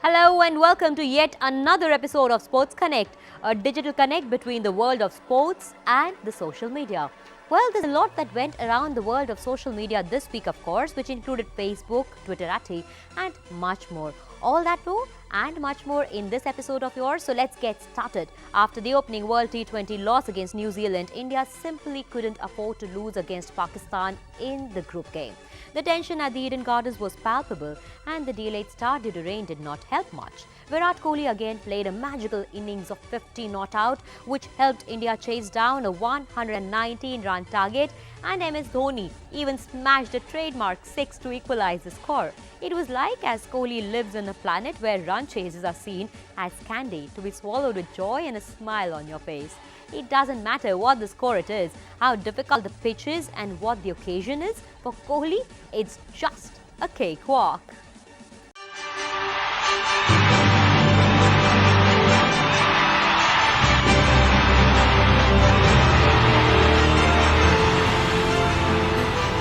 Hello and welcome to yet another episode of Sports Konnect, a digital connect between the world of sports and the social media. Well, there's a lot that went around the world of social media this week, of course, which included Facebook, Twitterati, and much more. All that too and much more in this episode of yours. So let's get started. After the opening World T20 loss against New Zealand, India simply couldn't afford to lose against Pakistan in the group game. The tension at the Eden Gardens was palpable, and the delayed start due to rain did not help much. Virat Kohli again played a magical innings of 50 not out, which helped India chase down a 119-run target, and MS Dhoni even smashed a trademark 6 to equalize the score. It was like as Kohli lives on a planet where run chases are seen as candy to be swallowed with joy and a smile on your face. It doesn't matter what the score it is, how difficult the pitch is and what the occasion is, for Kohli, it's just a cakewalk.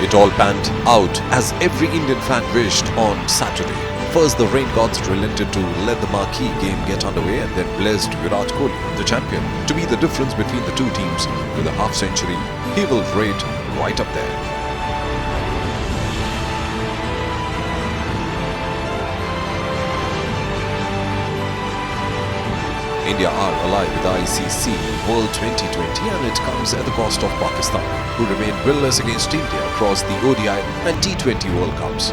It all panned out as every Indian fan wished on Saturday. First, the rain gods relented to let the marquee game get underway and then blessed Virat Kohli, the champion, to be the difference between the two teams with a half-century. He will rate right up there. India are alive with the ICC World 2020 and it comes at the cost of Pakistan, who remain winless against India across the ODI and T20 World Cups.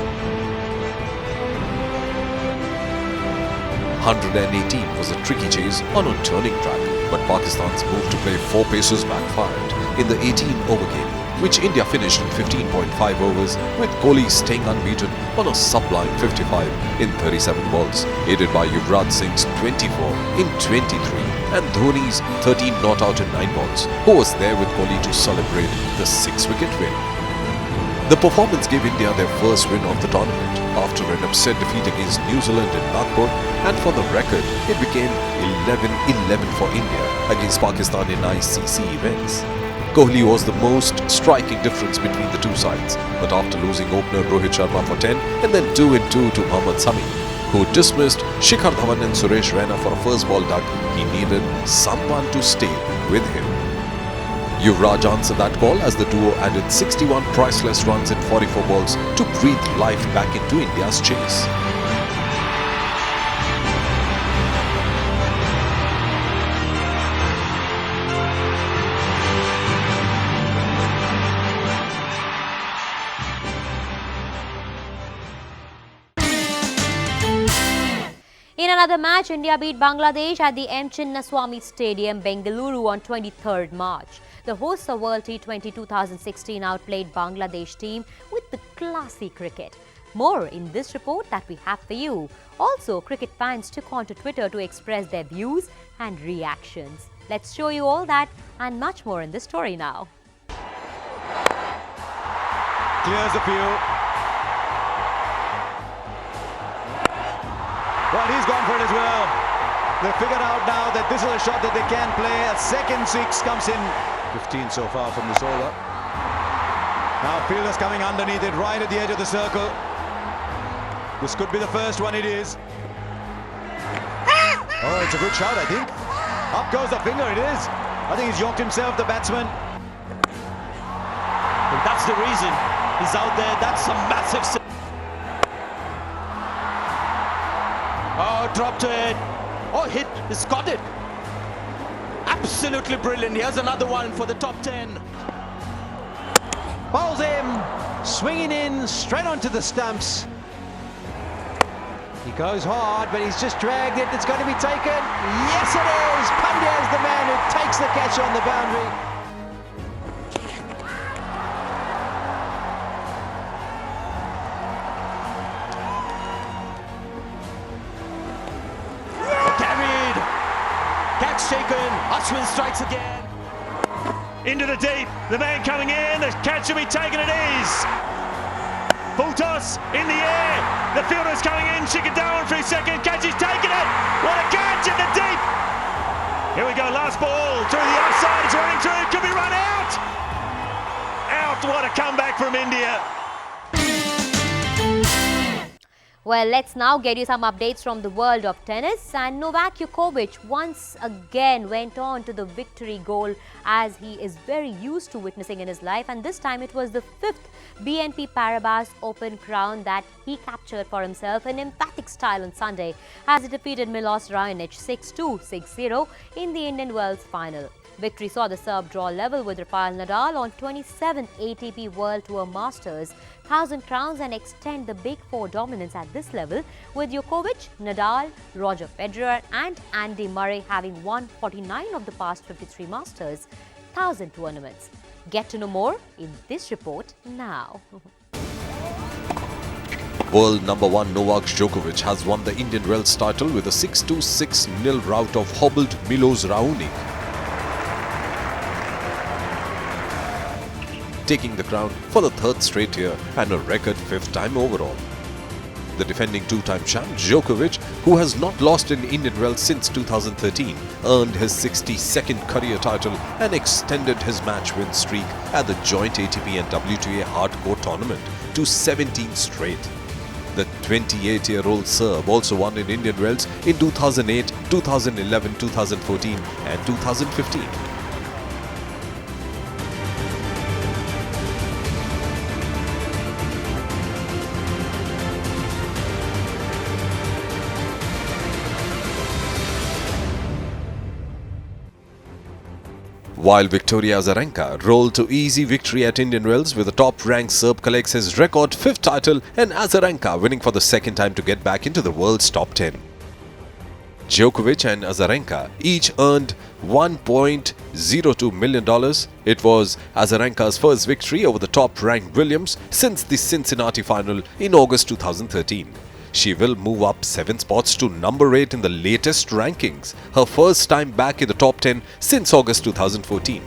118 was a tricky chase on a turning track, but Pakistan's move to play 4 paces backfired in the 18-over game, which India finished in 15.5 overs, with Kohli staying unbeaten on a sublime 55 in 37 balls, aided by Yuvraj Singh's 24 in 23 and Dhoni's 13 not out in 9 balls, who was there with Kohli to celebrate the 6-wicket win. The performance gave India their first win of the tournament after an upset defeat against New Zealand in Nagpur, and for the record, it became 11-11 for India against Pakistan in ICC events. Kohli was the most striking difference between the two sides, but after losing opener Rohit Sharma for 10 and then 2-2 to Mohammad Shami, who dismissed Shikhar Dhawan and Suresh Raina for a first ball duck, he needed someone to stay with him. Yuvraj answered that call as the duo added 61 priceless runs in 44 balls to breathe life back into India's chase. In another match, India beat Bangladesh at the Chinnaswamy Stadium, Bengaluru on 23rd March. The hosts of World T20 2016 outplayed Bangladesh team with the classy cricket. More in this report that we have for you. Also, cricket fans took on to Twitter to express their views and reactions. Let's show you all that and much more in this story now. Clears a few. Well, he's gone for it as well. They've figured out now that this is a shot that they can play. A second 6 comes in. 15 so far from this over. Now fielders coming underneath it, right at the edge of the circle. This could be the first one, it is. Oh, it's a good shot, I think. Up goes the finger, it is. I think he's yoked himself, the batsman. And that's the reason he's out there. That's a massive... Oh, dropped to it. Oh, hit. He's got it. Absolutely brilliant. Here's another one for the top 10. Bowls him, swinging in, straight onto the stumps. He goes hard, but he's just dragged it. It's going to be taken. Yes, it is. Pandya is the man who takes the catch on the boundary. Taken, Ashwin strikes again. Into the deep, the man coming in, the catch will be taken at ease. Full toss, in the air, the fielder's coming in, Shikhar Dhawan for his second catch, he's taken it. What a catch in the deep. Here we go, last ball, through the offside, it's running through, could be run out. Out, what a comeback from India. Well, let's now get you some updates from the world of tennis. And Novak Djokovic once again went on to the victory goal, as he is very used to witnessing in his life. And this time it was the 5th BNP Paribas Open crown that he captured for himself in emphatic style on Sunday, as he defeated Milos Raonic 6-2, 6-0 in the Indian Wells final. Victory saw the Serb draw level with Rafael Nadal on 27th ATP World Tour Masters 1000 crowns and extend the Big Four dominance at this level, with Djokovic, Nadal, Roger Federer and Andy Murray having won 49 of the past 53 Masters 1000 tournaments. Get to know more in this report now. World number 1 Novak Djokovic has won the Indian Wells title with a 6-2, 6-0 rout of hobbled Milos Raonic, taking the crown for the 3rd straight year and a record 5th time overall. The defending 2-time champ Djokovic, who has not lost in Indian Wells since 2013, earned his 62nd career title and extended his match win streak at the joint ATP and WTA hardcourt tournament to 17 straight. The 28-year-old Serb also won in Indian Wells in 2008, 2011, 2014 and 2015. While Victoria Azarenka rolled to easy victory at Indian Wells, with the top-ranked Serb collects his record 5th title and Azarenka winning for the 2nd time to get back into the world's top 10. Djokovic and Azarenka each earned $1.02 million. It was Azarenka's first victory over the top-ranked Williams since the Cincinnati final in August 2013. She will move up 7 spots to number 8 in the latest rankings, her first time back in the top 10 since August 2014.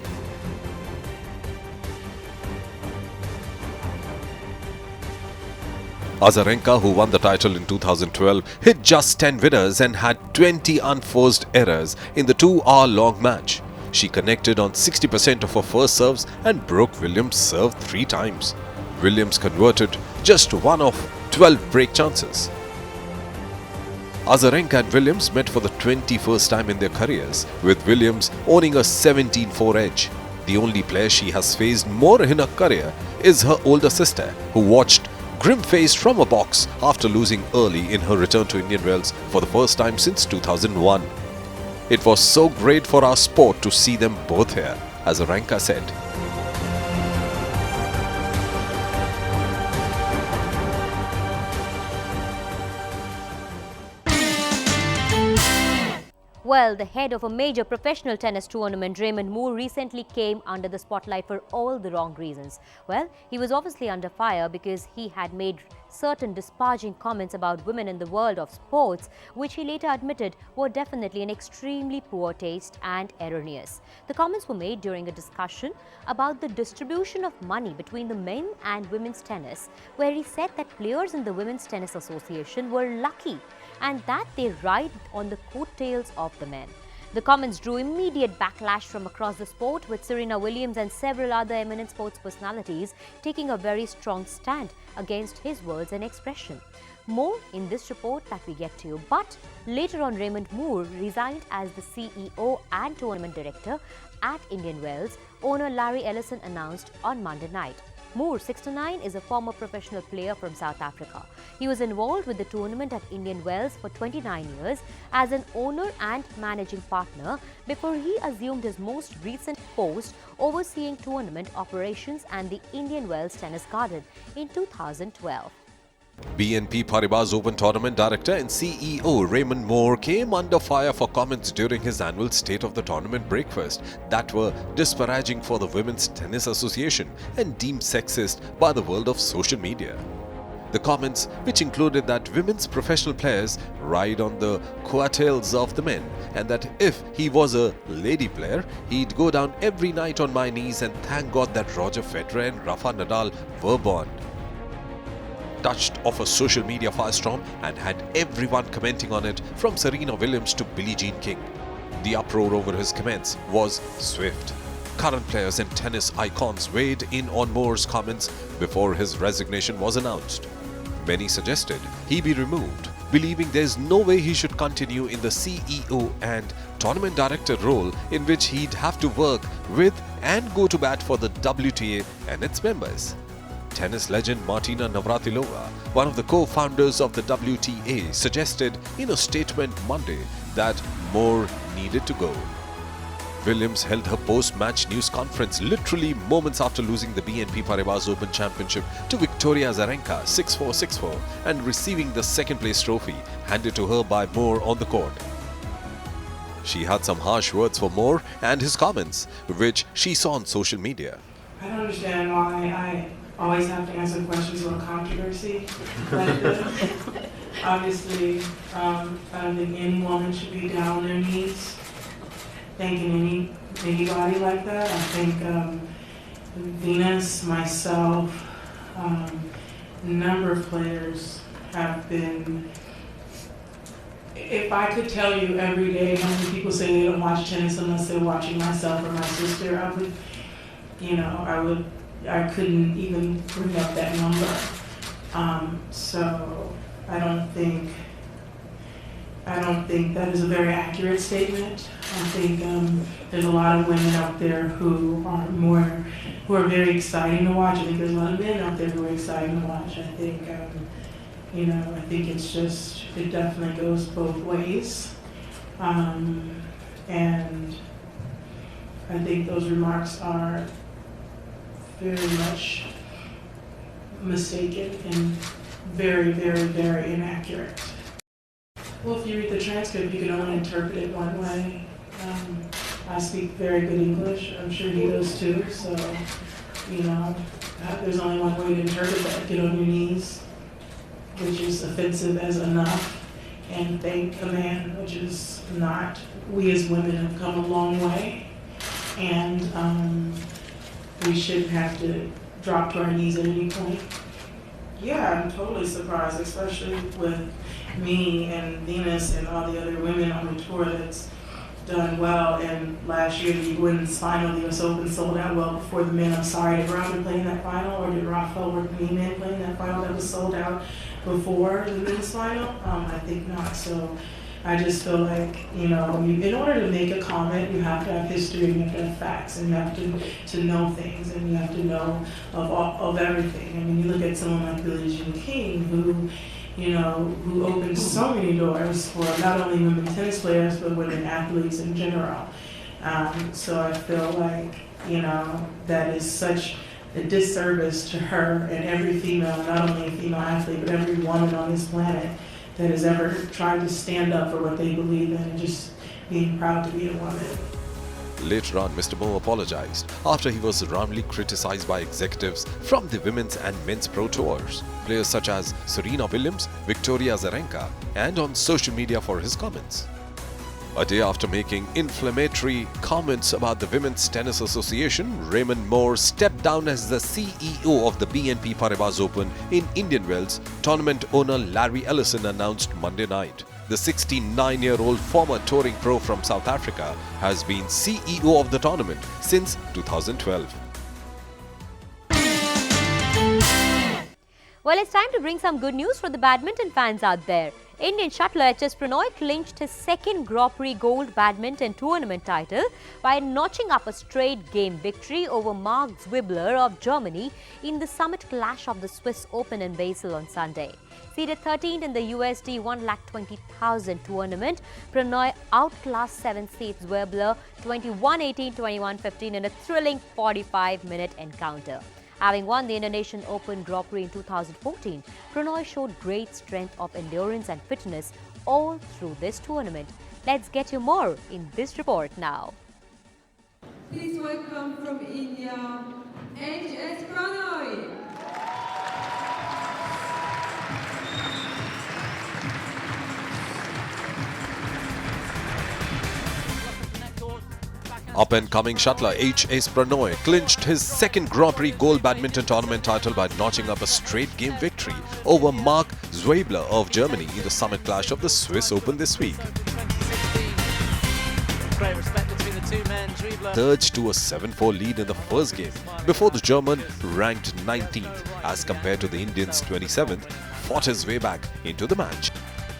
Azarenka, who won the title in 2012, hit just 10 winners and had 20 unforced errors in the 2-hour-long match. She connected on 60% of her first serves and broke Williams' serve 3 times. Williams converted just 1 of 12 break chances. Azarenka and Williams met for the 21st time in their careers, with Williams owning a 17-4 edge. The only player she has faced more in her career is her older sister, who watched grim-faced from a box after losing early in her return to Indian Wells for the first time since 2001. "It was so great for our sport to see them both here," Azarenka said. Well, the head of a major professional tennis tournament, Raymond Moore, recently came under the spotlight for all the wrong reasons. Well, he was obviously under fire because he had made certain disparaging comments about women in the world of sports, which he later admitted were definitely in extremely poor taste and erroneous. The comments were made during a discussion about the distribution of money between the men and women's tennis, where he said that players in the Women's Tennis Association were lucky and that they ride on the coattails of the men. The comments drew immediate backlash from across the sport, with Serena Williams and several other eminent sports personalities taking a very strong stand against his words and expression. More in this report that we get to you. But later on, Raymond Moore resigned as the CEO and tournament director at Indian Wells, owner Larry Ellison announced on Monday night. Moore, 69, is a former professional player from South Africa. He was involved with the tournament at Indian Wells for 29 years as an owner and managing partner before he assumed his most recent post overseeing tournament operations and the Indian Wells Tennis Garden in 2012. BNP Paribas Open Tournament Director and CEO Raymond Moore came under fire for comments during his annual State of the Tournament breakfast that were disparaging for the Women's Tennis Association and deemed sexist by the world of social media. The comments, which included that women's professional players ride on the coattails of the men and that if he was a lady player, he'd go down every night on my knees and thank God that Roger Federer and Rafa Nadal were born, touched off a social media firestorm and had everyone commenting on it, from Serena Williams to Billie Jean King. The uproar over his comments was swift. Current players and tennis icons weighed in on Moore's comments before his resignation was announced. Many suggested he be removed, believing there's no way he should continue in the CEO and tournament director role in which he'd have to work with and go to bat for the WTA and its members. Tennis legend Martina Navratilova, one of the co-founders of the WTA, suggested in a statement Monday that more needed to go. Williams held her post-match news conference literally moments after losing the BNP Paribas Open Championship to Victoria Azarenka 6-4, 6-4 and receiving the second-place trophy handed to her by Moore on the court. She had some harsh words for Moore and his comments, which she saw on social media. I don't understand why I always have to answer questions about controversy like this. Obviously, I don't think any woman should be down on their knees thanking anybody like that. I think Venus, myself, a number of players have been. If I could tell you every day how many people say they don't watch tennis unless they're watching myself or my sister, I couldn't even bring up that number. So I don't think that is a very accurate statement. I think there's a lot of women out there who are very exciting to watch. I think there's a lot of men out there who are exciting to watch. I think I think it definitely goes both ways. And I think those remarks are very much mistaken and very, very, very inaccurate. Well, if you read the transcript, you can only interpret it one way. I speak very good English. I'm sure he does too. So, there's only one way to interpret that. Get on your knees, which is offensive as enough, and thank a man, which is not. We as women have come a long way, and we shouldn't have to drop to our knees at any point. Yeah, I'm totally surprised, especially with me and Venus and all the other women on the tour that's done well. And last year, the women's final, the US Open, sold out well before the men. I'm sorry, did Robin play in that final, or did Rafael or the men play in that final that was sold out before the men's final? I think not. So I just feel like, in order to make a comment, you have to have history, and you have to have facts, and you have to know things, and you have to know of everything. I mean, you look at someone like Billie Jean King, who opened so many doors for not only women tennis players, but women athletes in general. So I feel like, that is such a disservice to her and every female, not only a female athlete, but every woman on this planet that has ever tried to stand up for what they believe in and just being proud to be a woman. Later on, Mr. Moore apologized after he was roundly criticized by executives from the women's and men's pro tours, players such as Serena Williams, Victoria Azarenka, and on social media for his comments. A day after making inflammatory comments about the Women's Tennis Association, Raymond Moore stepped down as the CEO of the BNP Paribas Open in Indian Wells. Tournament owner Larry Ellison announced Monday night. The 69-year-old former touring pro from South Africa has been CEO of the tournament since 2012. Well, it's time to bring some good news for the badminton fans out there. Indian shuttler HS Pranoy clinched his second Grand Prix Gold badminton tournament title by notching up a straight game victory over Marc Zwiebler of Germany in the summit clash of the Swiss Open in Basel on Sunday. Seeded 13th in the USD 1,20,000 tournament, Pranoy outclassed 7th seed Zwiebler 21-18, 21-15 in a thrilling 45-minute encounter. Having won the Indonesian Open Grand Prix in 2014, Pranoy showed great strength of endurance and fitness all through this tournament. Let's get you more in this report now. Please welcome from India, HS Pranoy. Up-and-coming shuttler HS Pranoy clinched his second Grand Prix Gold badminton tournament title by notching up a straight game victory over Marc Zwiebler of Germany in the summit clash of the Swiss Open this week. Great respect between the two men. Surged to a 7-4 lead in the first game before the German ranked 19th as compared to the Indians' 27th fought his way back into the match.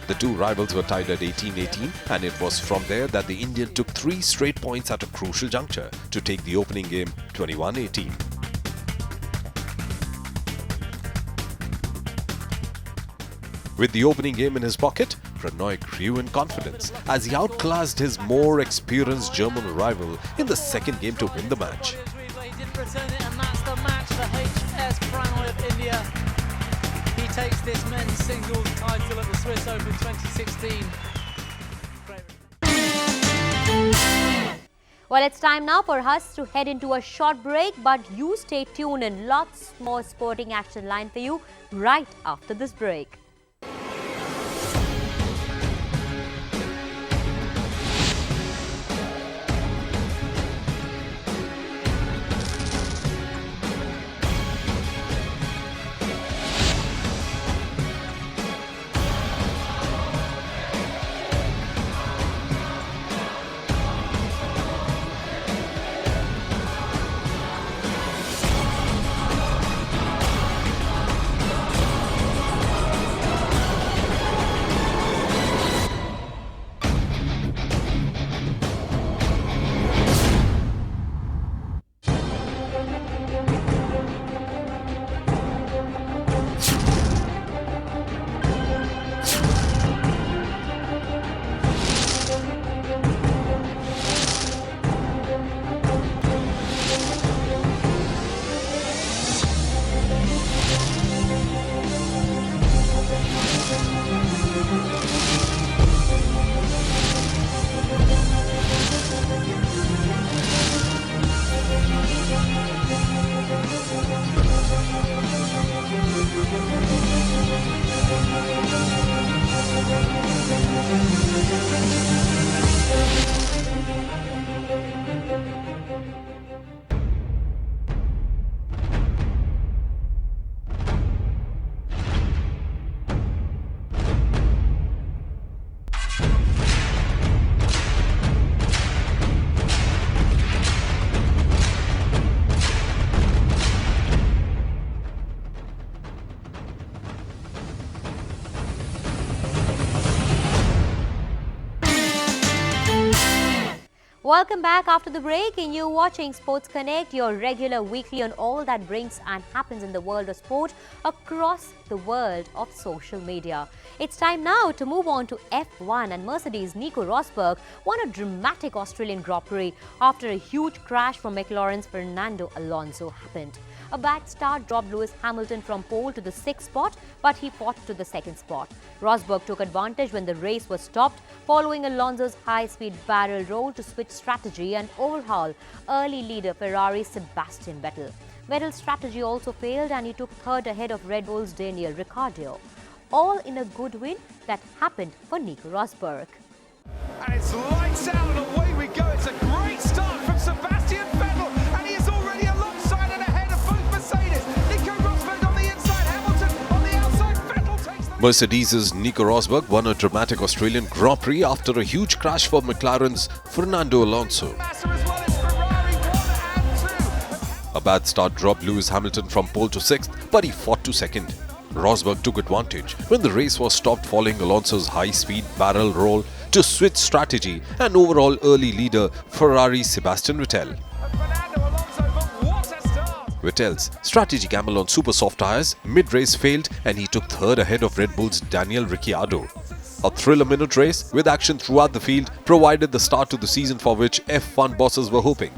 The two rivals were tied at 18-18, and it was from there that the Indian took 3 straight points at a crucial juncture to take the opening game 21-18. With the opening game in his pocket, Prannoy grew in confidence as he outclassed his more experienced German rival in the second game to win the match. He didn't return it, and that's the match for HS Prannoy of India. He takes this men's singles title at the Swiss Open 2016. Well, it's time now for us to head into a short break, but you stay tuned and lots more sporting action lined for you right after this break. Welcome back after the break, and you're watching Sports Connect, your regular weekly on all that brings and happens in the world of sport across the world of social media. It's time now to move on to F1, and Mercedes' Nico Rosberg won a dramatic Australian Grand Prix after a huge crash from McLaren's Fernando Alonso happened. A bad start dropped Lewis Hamilton from pole to the 6th spot, but he fought to the 2nd spot. Rosberg took advantage when the race was stopped following Alonso's high-speed barrel roll to switch strategy and overhaul early leader Ferrari's Sebastian Vettel. Vettel's strategy also failed, and he took 3rd ahead of Red Bull's Daniel Ricciardo. All in a good win that happened for Nico Rosberg. And it's lights out and away we go. It's a great start from Sebastian Vettel, and he is already alongside and ahead of both Mercedes. Nico Rosberg on the inside, Hamilton on the outside. Vettel takes the... Mercedes' Nico Rosberg won a dramatic Australian Grand Prix after a huge crash for McLaren's Fernando Alonso. A bad start dropped Lewis Hamilton from pole to 6th, but he fought to 2nd. Rosberg took advantage when the race was stopped following Alonso's high-speed barrel roll to switch strategy and overall early leader Ferrari's Sebastian Vettel. Vettel's strategy gamble on super soft tyres mid-race failed, and he took 3rd ahead of Red Bull's Daniel Ricciardo. A thriller-minute race with action throughout the field provided the start to the season for which F1 bosses were hoping.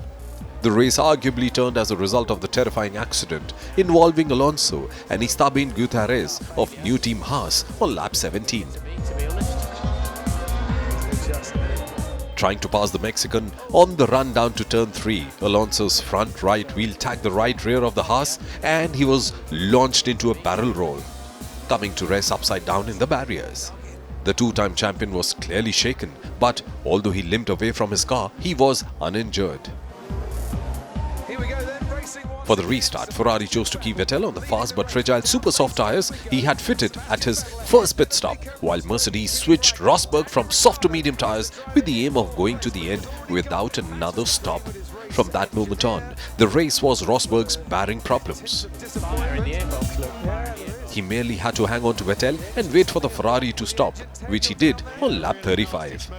The race arguably turned as a result of the terrifying accident involving Alonso and Esteban Gutierrez of new team Haas on lap 17. Trying to pass the Mexican on the run down to turn 3, Alonso's front right wheel tagged the right rear of the Haas, and he was launched into a barrel roll, coming to rest upside down in the barriers. The two-time champion was clearly shaken, but although he limped away from his car, he was uninjured. For the restart, Ferrari chose to keep Vettel on the fast but fragile super soft tyres he had fitted at his first pit stop, while Mercedes switched Rosberg from soft to medium tyres with the aim of going to the end without another stop. From that moment on, the race was Rosberg's bearing problems. He merely had to hang on to Vettel and wait for the Ferrari to stop, which he did on lap 35.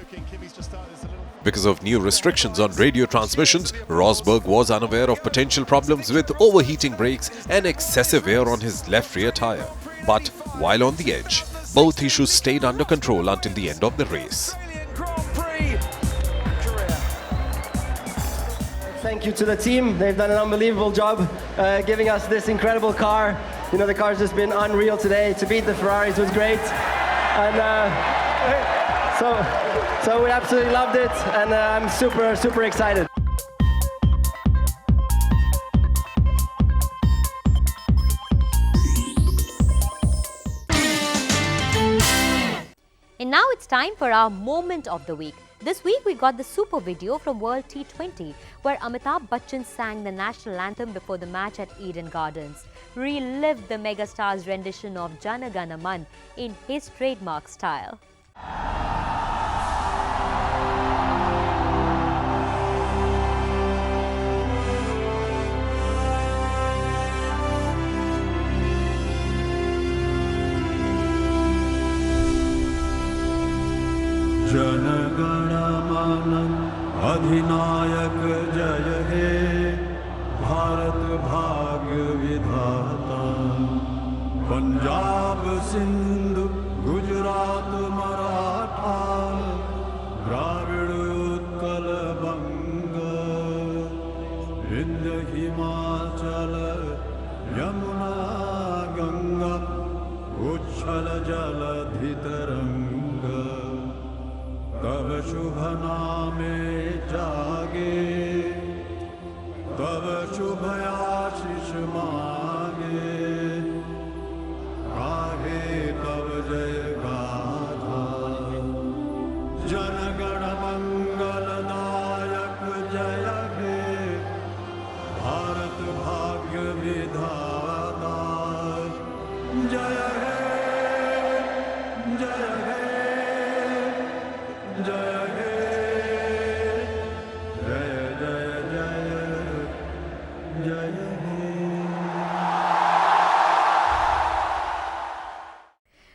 Because of new restrictions on radio transmissions, Rosberg was unaware of potential problems with overheating brakes and excessive air on his left rear tyre. But while on the edge, both issues stayed under control until the end of the race. Thank you to the team. They've done an unbelievable job giving us this incredible car. You know, the car's just been unreal today. To beat the Ferraris was great. And so we absolutely loved it, and I'm super excited. And now it's time for our moment of the week. This week we got the super video from World T20 where Amitabh Bachchan sang the national anthem before the match at Eden Gardens. Relived the megastar's rendition of Jana Gana Man in his trademark style. Jana Gana Mana अधिनायक जय हे भारत भाग्य विधाता पंजाब सिंध गुजरात मराठा द्राविड़ उत्कल बंग विंध्य हिमाचल यमुना गंगा उच्छल जलधि तरंग तब शुभ नामे जागे तब शुभ आशीष मांगे गाहे तब जय गाथा जनगण मंगलदायक जय हे भारत भाग्य विधाता जय हे जय हे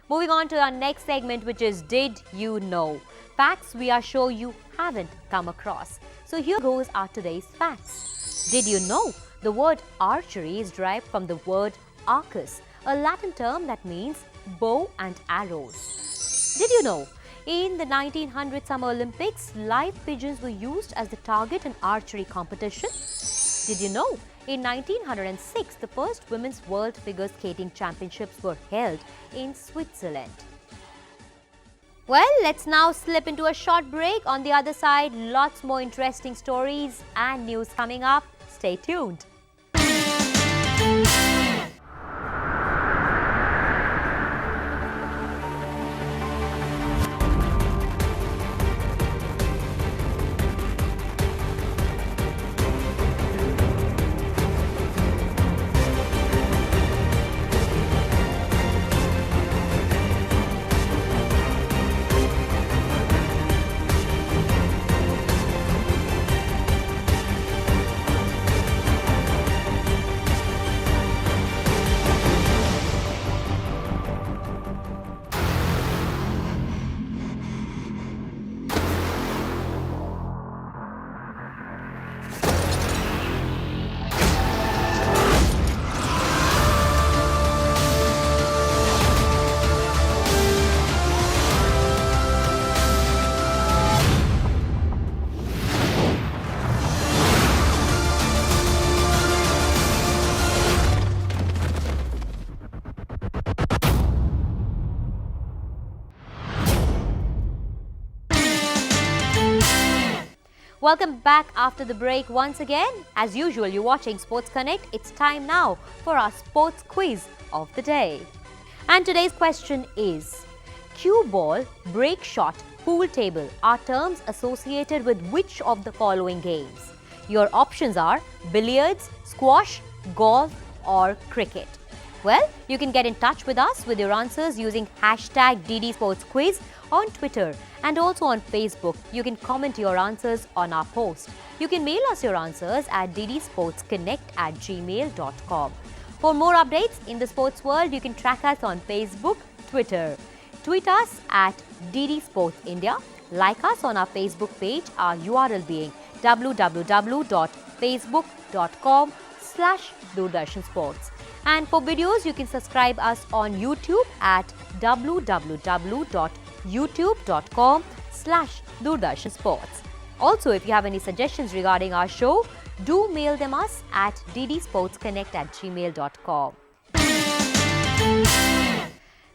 Moving on to our next segment, which is Did You Know? Facts we are sure you haven't come across. So here goes our today's facts. Did you know the word archery is derived from the word arcus, a Latin term that means bow and arrows? Did you know in the 1900 Summer Olympics, live pigeons were used as the target in archery competition? Did you know in 1906, the first Women's World Figure Skating Championships were held in Switzerland? Well, let's now slip into a short break. On the other side, lots more interesting stories and news coming up. Stay tuned. Welcome back after the break once again. As usual, you're watching Sports Connect. It's time now for our sports quiz of the day. And today's question is, cue ball, break shot, pool table are terms associated with which of the following games? Your options are billiards, squash, golf or cricket. Well, you can get in touch with us with your answers using hashtag DD Sports Quiz on Twitter and also on Facebook. You can comment your answers on our post. You can mail us your answers at ddsportsconnect@gmail.com. For more updates in the sports world, you can track us on Facebook, Twitter. Tweet us at DD Sports India. Like us on our Facebook page, our URL being www.facebook.com/Doordarshan Sports. And for videos, you can subscribe us on YouTube at www.youtube.com/Doordarshan Sports. Also, if you have any suggestions regarding our show, do mail them us at ddsportsconnect@gmail.com.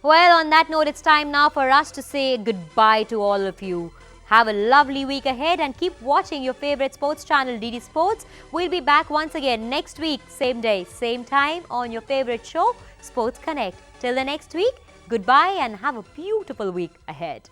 Well, on that note, it's time now for us to say goodbye to all of you. Have a lovely week ahead and keep watching your favorite sports channel, DD Sports. We'll be back once again next week, same day, same time on your favorite show, Sports Connect. Till the next week, goodbye and have a beautiful week ahead.